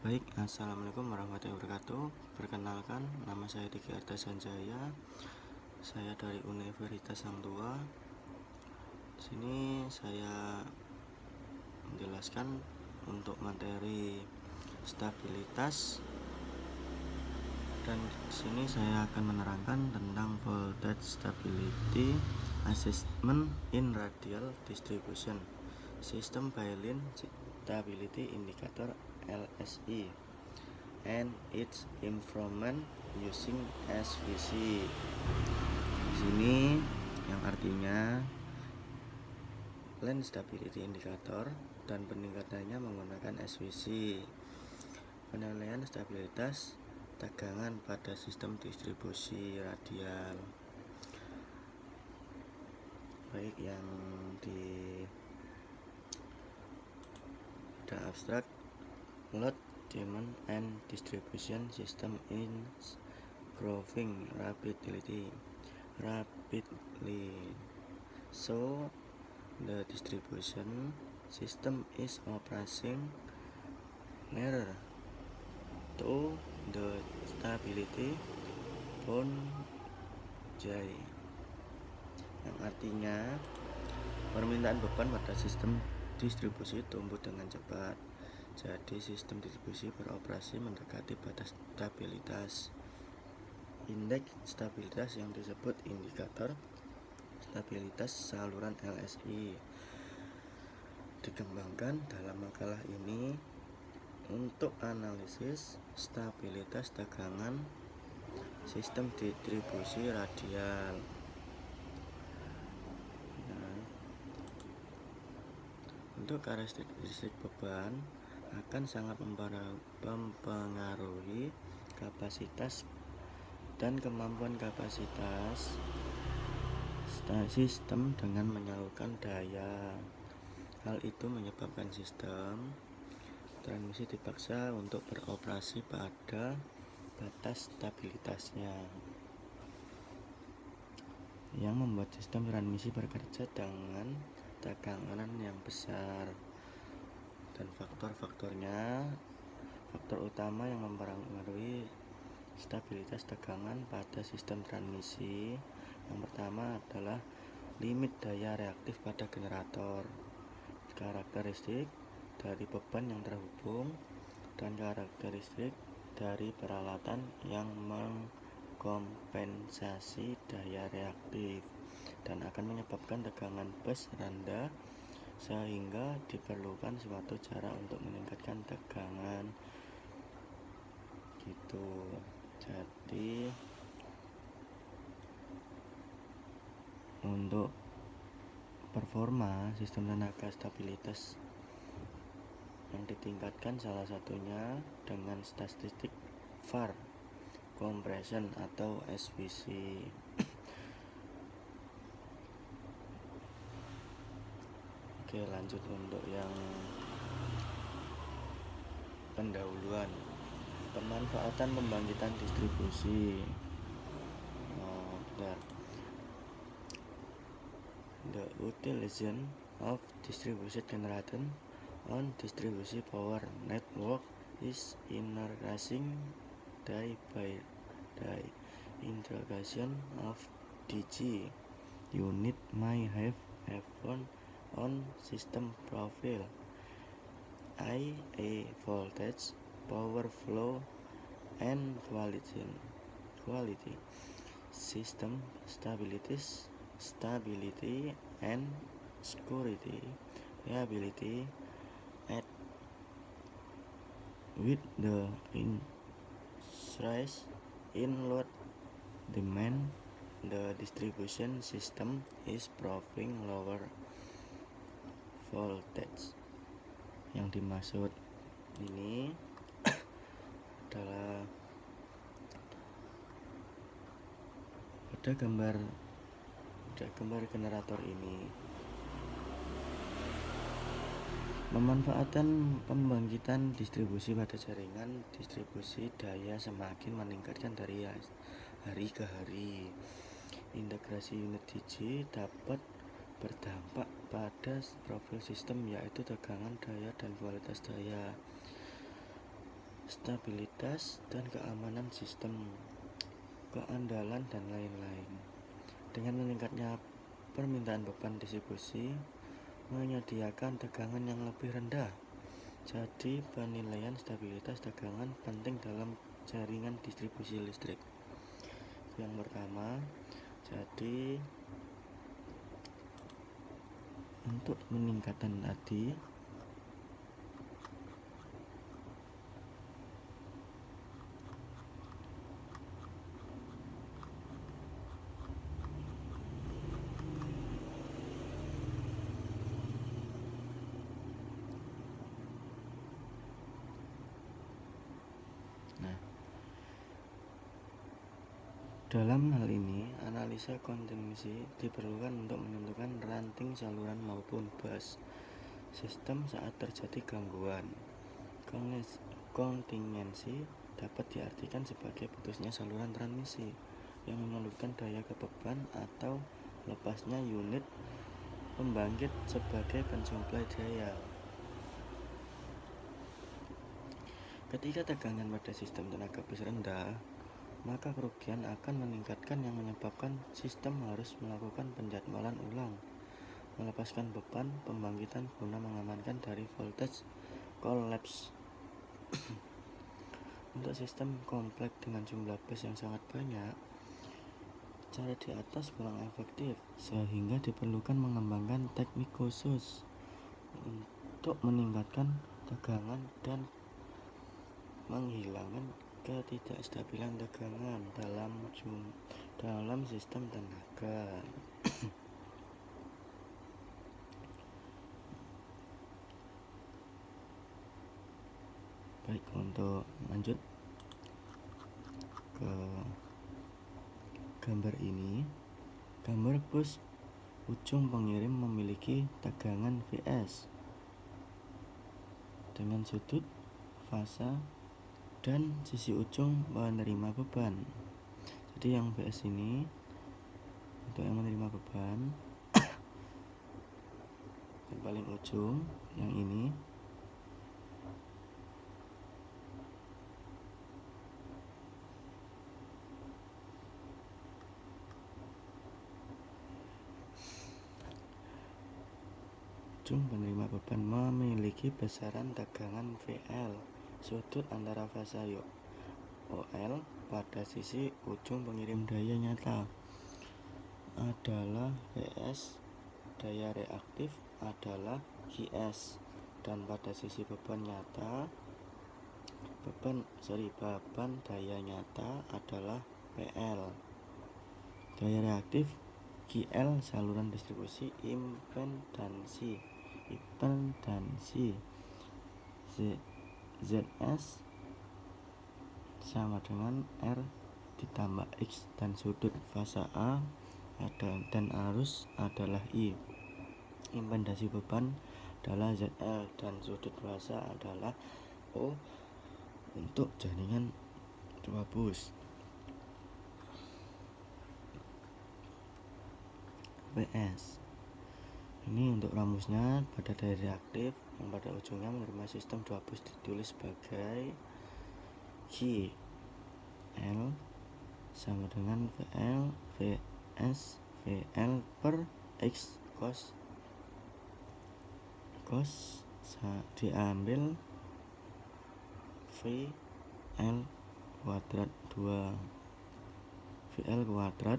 Baik, assalamualaikum warahmatullahi wabarakatuh. Perkenalkan, nama saya Diki Arta Sanjaya. Saya dari Universitas Sang Tua. Di sini saya menjelaskan untuk materi stabilitas, dan di sini saya akan menerangkan tentang voltage stability assessment in radial distribution system by line stability indicator LSI and its improvement using SVC. Di sini yang artinya line stability indicator dan peningkatannya menggunakan SVC. Penilaian stabilitas tegangan pada sistem distribusi radial. Baik, yang di ada abstrak load demand and distribution system in growing rapidly. So the distribution system is operating nearer to the stability boundary, yang artinya permintaan beban pada sistem distribusi tumbuh dengan cepat. Jadi sistem distribusi beroperasi mendekati batas stabilitas. Indeks stabilitas yang disebut indikator stabilitas saluran LSI dikembangkan dalam makalah ini untuk analisis stabilitas tegangan sistem distribusi radial. Untuk karakteristik beban akan sangat mempengaruhi kapasitas dan kemampuan kapasitas sistem dengan menyalurkan daya. Hal itu menyebabkan sistem transmisi dipaksa untuk beroperasi pada batas stabilitasnya, yang membuat sistem transmisi bekerja dengan tekanan yang besar. Dan faktor-faktornya, faktor utama yang mempengaruhi stabilitas tegangan pada sistem transmisi yang pertama adalah limit daya reaktif pada generator, karakteristik dari beban yang terhubung, dan karakteristik dari peralatan yang mengkompensasi daya reaktif, dan akan menyebabkan tegangan bus rendah sehingga diperlukan suatu cara untuk meningkatkan tegangan gitu. Jadi untuk performa sistem tenaga stabilitas yang ditingkatkan salah satunya dengan statistik VAR compression atau SVC. Oke, lanjut untuk yang pendahuluan. Pemanfaatan pembangkitan distribusi. The utilization of distributed generator on distribution power network is increasing day by day. Integration of DG unit may have effect on system profile, i.e. voltage, power flow, and quality, system stability and security, reliability, at with the increase in load demand. The distribution system is providing lower voltage. Yang dimaksud ini adalah pada gambar generator ini. Pemanfaatan pembangkitan distribusi pada jaringan distribusi daya semakin meningkatkan dari hari ke hari. Integrasi unit DG dapat berdampak pada profil sistem, yaitu tegangan, daya, dan kualitas daya. stabilitas dan keamanan sistem, keandalan, dan lain-lain. Dengan meningkatnya permintaan beban distribusi menyediakan tegangan yang lebih rendah. Jadi penilaian stabilitas tegangan penting dalam jaringan distribusi listrik. Yang pertama, jadi untuk peningkatan tadi dalam hal ini, analisa kontingensi diperlukan untuk menentukan ranting saluran maupun bus sistem saat terjadi gangguan. Kontingensi dapat diartikan sebagai putusnya saluran transmisi yang menyalurkan daya ke beban atau lepasnya unit pembangkit sebagai pensuplai daya. Ketika tegangan pada sistem tenaga bus rendah, maka kerugian akan meningkatkan yang menyebabkan sistem harus melakukan penjadwalan ulang, melepaskan beban pembangkitan guna mengamankan dari voltage collapse. Untuk sistem kompleks dengan jumlah bus yang sangat banyak, cara di atas kurang efektif, sehingga diperlukan mengembangkan teknik khusus untuk meningkatkan tegangan dan menghilangkan ketidakstabilan tegangan dalam sistem tenaga. Baik, untuk lanjut ke gambar ini, gambar bus ujung pengirim memiliki tegangan Vs dengan sudut, fasa, dan sisi ujung penerima beban. Jadi yang Vs ini untuk yang menerima beban yang paling ujung, yang ini ujung penerima beban memiliki besaran tegangan VL sudut antara fasa OL pada sisi ujung pengirim daya nyata adalah Vs, daya reaktif adalah Gs, dan pada sisi beban nyata beban daya nyata adalah PL. Daya reaktif GL saluran distribusi impedansi ZS sama dengan R ditambah X, dan sudut fasa A dan arus adalah I. Impedasi beban adalah ZL dan sudut fasa adalah O untuk jaringan 2 bus. PS ini untuk rumusnya pada daya reaktif yang pada ujungnya menerima sistem 2 bus ditulis sebagai G L sama dengan VL VS VL per X cos diambil VL kuadrat 2 VL kuadrat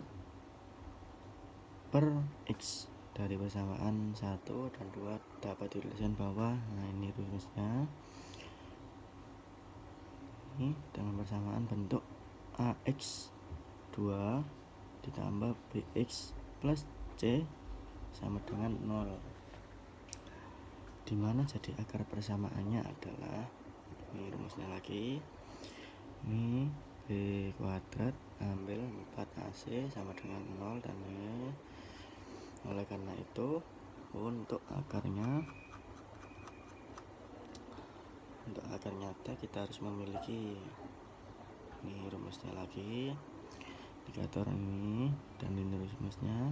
per X dari persamaan 1 dan 2 dapat dituliskan bawah. Nah, ini rumusnya. Ini dengan persamaan bentuk AX 2 ditambah BX plus C sama dengan 0, dimana jadi akar persamaannya adalah, ini rumusnya lagi, ini B kuadrat ambil 4AC sama dengan 0, dan ini oleh karena itu untuk akar nyata kita harus memiliki, ini rumusnya lagi, indikator ini, dan ini rumusnya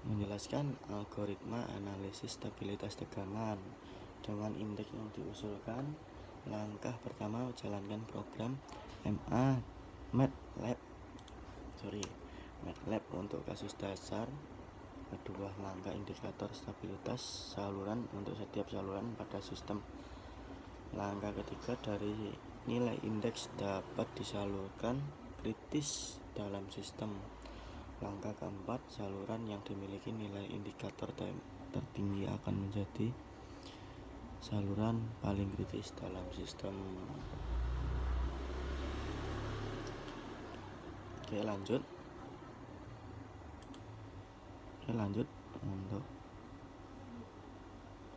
menjelaskan algoritma analisis stabilitas tegangan dengan indeks yang diusulkan Langkah pertama, jalankan program MATLAB untuk kasus dasar. Kedua, langkah indikator stabilitas saluran untuk setiap saluran pada sistem. Langkah ketiga, dari nilai indeks dapat disalurkan kritis dalam sistem. Langkah keempat, saluran yang dimiliki nilai indikator tertinggi akan menjadi saluran paling kritis dalam sistem. Oke, lanjut untuk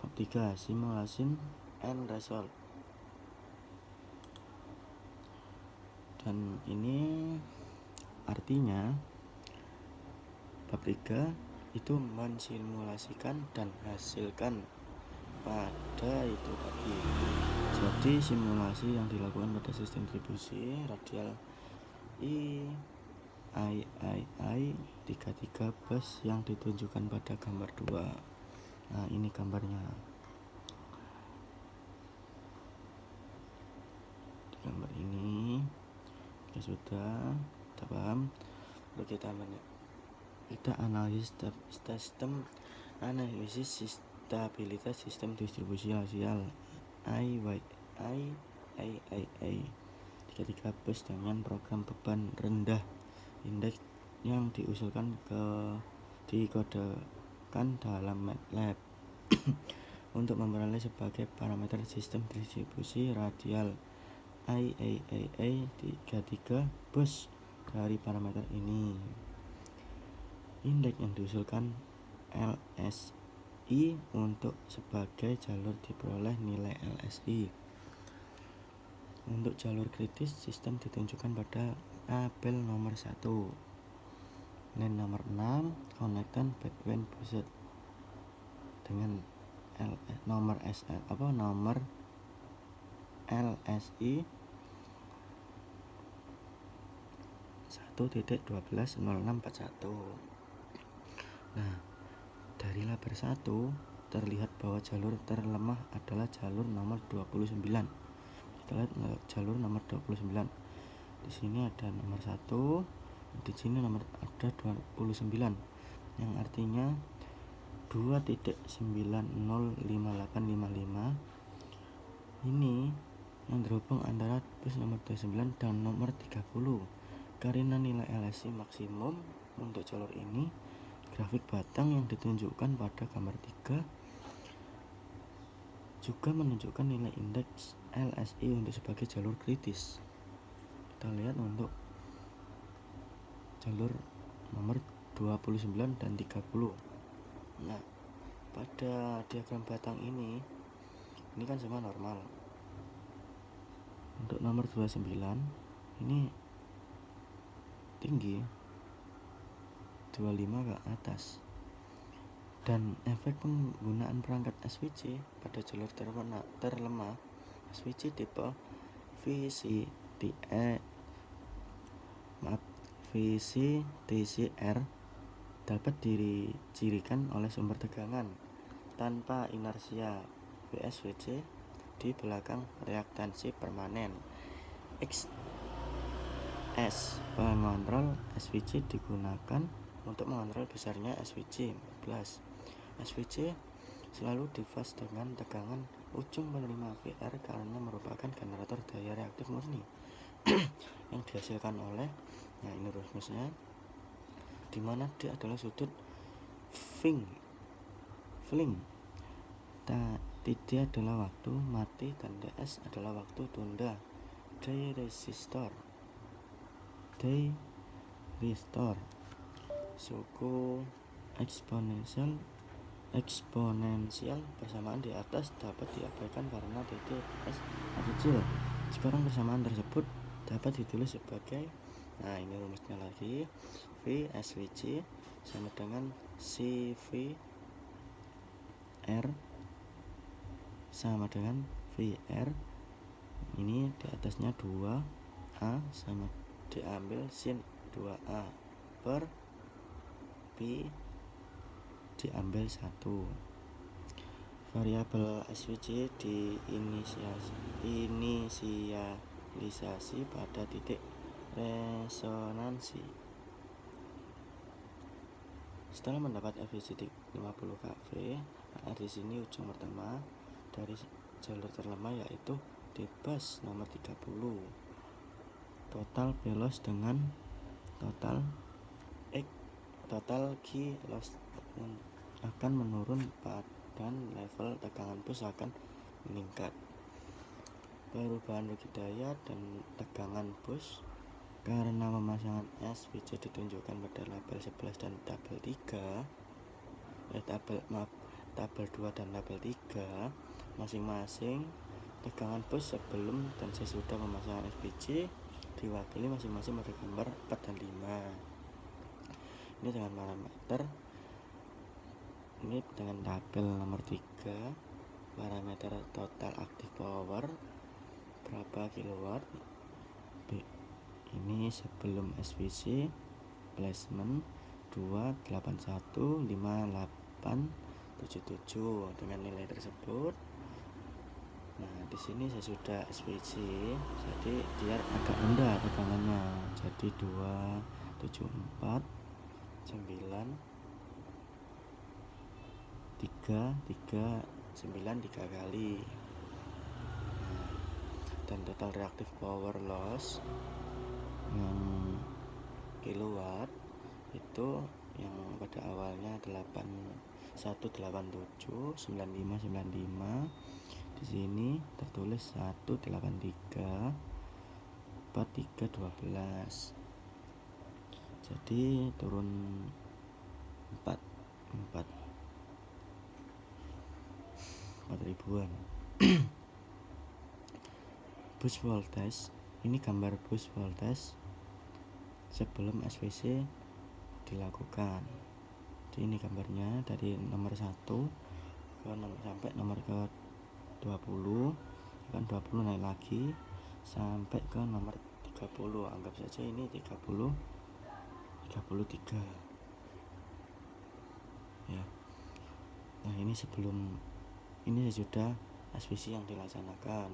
bab 3, simulation and result. Dan ini artinya bab 3 itu mensimulasikan dan hasilkan pada itu tadi. Jadi simulasi yang dilakukan pada sistem distribusi radial I 33 bus yang ditunjukkan pada gambar 2. Nah, ini gambarnya. Di gambar ini sudah paham. Lalu kita analisis stabilitas sistem distribusi radial IAA 33 bus dengan program beban rendah. Indeks yang diusulkan dikodekan dalam MATLAB untuk memperoleh sebagai parameter sistem distribusi radial IAA 33 bus. Dari parameter ini, indeks yang diusulkan LSI untuk sebagai jalur diperoleh nilai LSI. Untuk jalur kritis, sistem ditunjukkan pada tabel nomor 1. Dan nomor 6, connected between buses dengan nomor LSI 1.120641. Nah, dari label 1 terlihat bahwa jalur terlemah adalah jalur nomor 29. Kita lihat jalur nomor 29. Di sini ada nomor 1, di sini nomor ada 29, yang artinya 2.905855 ini yang terhubung antara bus nomor 29 dan nomor 30. Karena nilai LSI maksimum untuk jalur ini, grafik batang yang ditunjukkan pada gambar 3 juga menunjukkan nilai indeks LSI untuk sebagai jalur kritis. Kita lihat untuk jalur nomor 29 dan 30. Nah, pada diagram batang ini kan semua normal. Untuk nomor 29 ini tinggi 25 ke atas. Dan efek penggunaan perangkat SVC pada jalur terlemah SVC tipe VCTCR dapat dicirikan oleh sumber tegangan tanpa inersia VSVC di belakang reaktansi permanen XS. Pengontrol SVC digunakan untuk mengontrol besarnya SVC 14. SVC selalu difas dengan tegangan ujung penerima VR karena merupakan generator daya reaktif murni yang dihasilkan oleh, nah ini rumusnya, di mana D adalah sudut Fling, TD adalah waktu mati, dan DS adalah waktu tunda. Day restore. Suku eksponensial persamaan di atas dapat diabaikan karena TDS kecil. Sekarang persamaan tersebut dapat ditulis sebagai, nah ini rumusnya lagi, V SVC sama dengan CV R sama dengan VR. Ini di atasnya 2A sama diambil sin 2A per Pi diambil 1. V Variabel SVC diinisialisasi pada titik resonansi. Setelah mendapat FVC 50 kV, HR di sini ujung pertama dari jalur terlemah yaitu di bus nomor 30. Total velos dengan total key loss akan menurun dan level tegangan bus akan meningkat. Perubahan rugi daya dan tegangan bus karena pemasangan SVC ditunjukkan pada label 11 dan tabel 3 tabel 2 dan tabel 3 masing-masing. Tegangan bus sebelum dan sesudah pemasangan SVC diwakili masing-masing pada gambar 4 dan 5. Ini dengan parameter, ini dengan tabel nomor 3, parameter total active power berapa kilowatt. Ini sebelum SVC placement 2815877 dengan nilai tersebut. Nah, di sini saya sudah SVC, jadi dia agak rendah tegangannya, jadi 274 9 3 kali. Dan total reactive power loss yang kilowatt itu yang pada awalnya 81879595, di sini tertulis 1834312, jadi turun 4 ribuan. Bus voltage, ini gambar bus voltage sebelum SVC dilakukan. Jadi ini gambarnya dari nomor 1 sampai nomor ke 20, kan 20 naik lagi sampai ke nomor 30. Anggap saja ini 33 ya. Nah, ini sebelum ini sudah SVC yang dilaksanakan.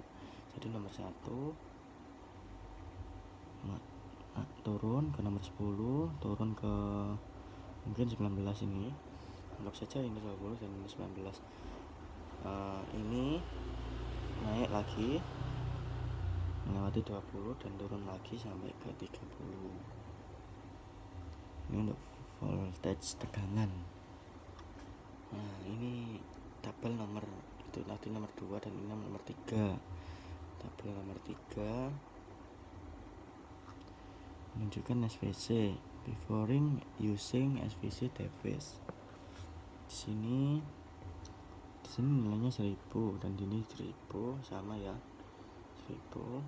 Jadi nomor 1 turun ke nomor 10, turun ke mungkin 19, ini anggap saja ini 20 dan ini 19. Ini naik lagi melewati 20 dan turun lagi sampai ke 30. Ini untuk voltage tegangan. Nah, ini tabel nomor itu tadi nomor 2 dan ini nomor 3. Tabel nomor 3 menunjukkan SVC before using SVC device. Di sini nilainya 1000 dan di sini 1000 sama ya, 1000.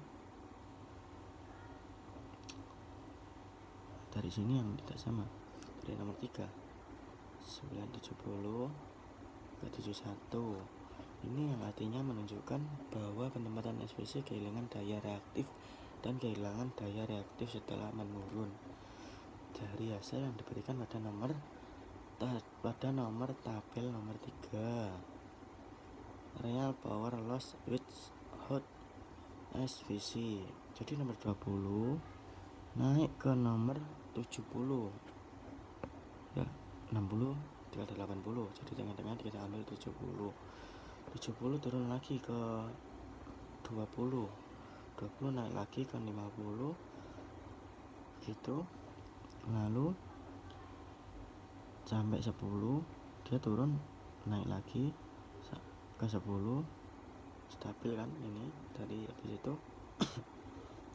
Dari sini yang tidak sama, dari nomor 3 970 ke 71. Ini yang artinya menunjukkan bahwa penempatan SVC kehilangan daya reaktif dan kehilangan daya reaktif setelah menurun dari hasil yang diberikan pada nomor tabel nomor 3. Real power loss with hot SVC. Jadi nomor 20 naik ke nomor 70 ya, 60 tidak ada 80, jadi tengah-tengah kita ambil 70 turun lagi ke 20 naik lagi ke 50 gitu, lalu sampai 10 dia turun naik lagi ke 10, stabil kan ini. Dari habis itu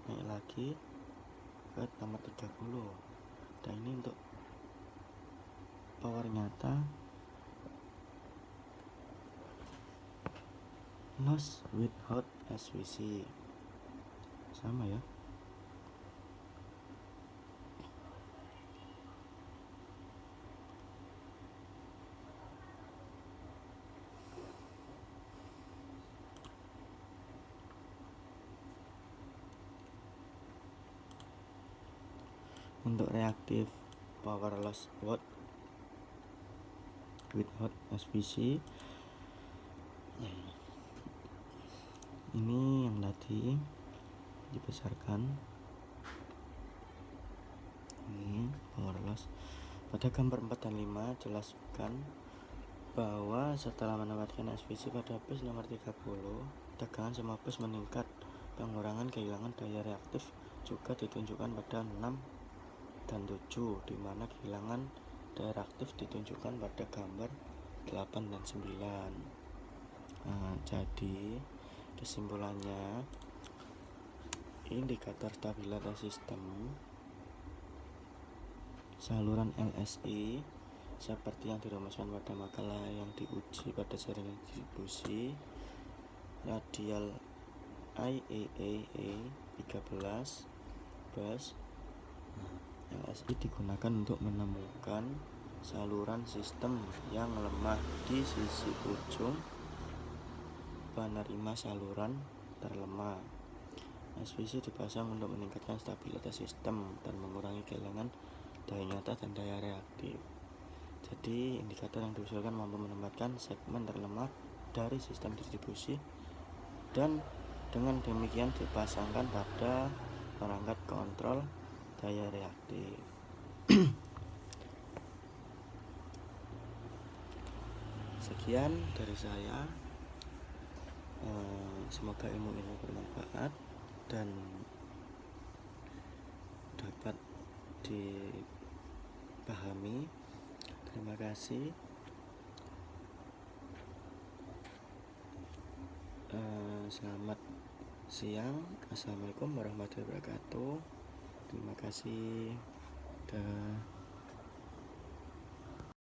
naik lagi ke nomor 30. Dan ini untuk power nyata loss with hot SVC sama ya. Untuk reaktif power loss watt with hot SVC Ini yang tadi dibesarkan, ini power loss. Pada gambar 4 dan 5 jelaskan bahwa setelah menempatkan SPC pada bus nomor 30, tegangan semua bus meningkat. Pengurangan kehilangan daya reaktif juga ditunjukkan pada 6 dan 7, di mana kehilangan daya reaktif ditunjukkan pada gambar 8 dan 9. Jadi kesimpulannya, indikator stabilitas sistem saluran LSI seperti yang dirumuskan pada makalah yang diuji pada jaringan distribusi radial IAEA 13 bus. LSI digunakan untuk menemukan saluran sistem yang lemah di sisi ujung penerima saluran terlemah. SPC dipasang untuk meningkatkan stabilitas sistem dan mengurangi kehilangan daya nyata dan daya reaktif. Jadi indikator yang diusulkan mampu menempatkan segmen terlemah dari sistem distribusi dan dengan demikian dipasangkan pada perangkat kontrol daya reaktif. Sekian dari saya. Semoga ilmu bermanfaat dan dapat dipahami. Terima kasih. Selamat siang. Assalamualaikum warahmatullahi wabarakatuh. Terima kasih. Dah.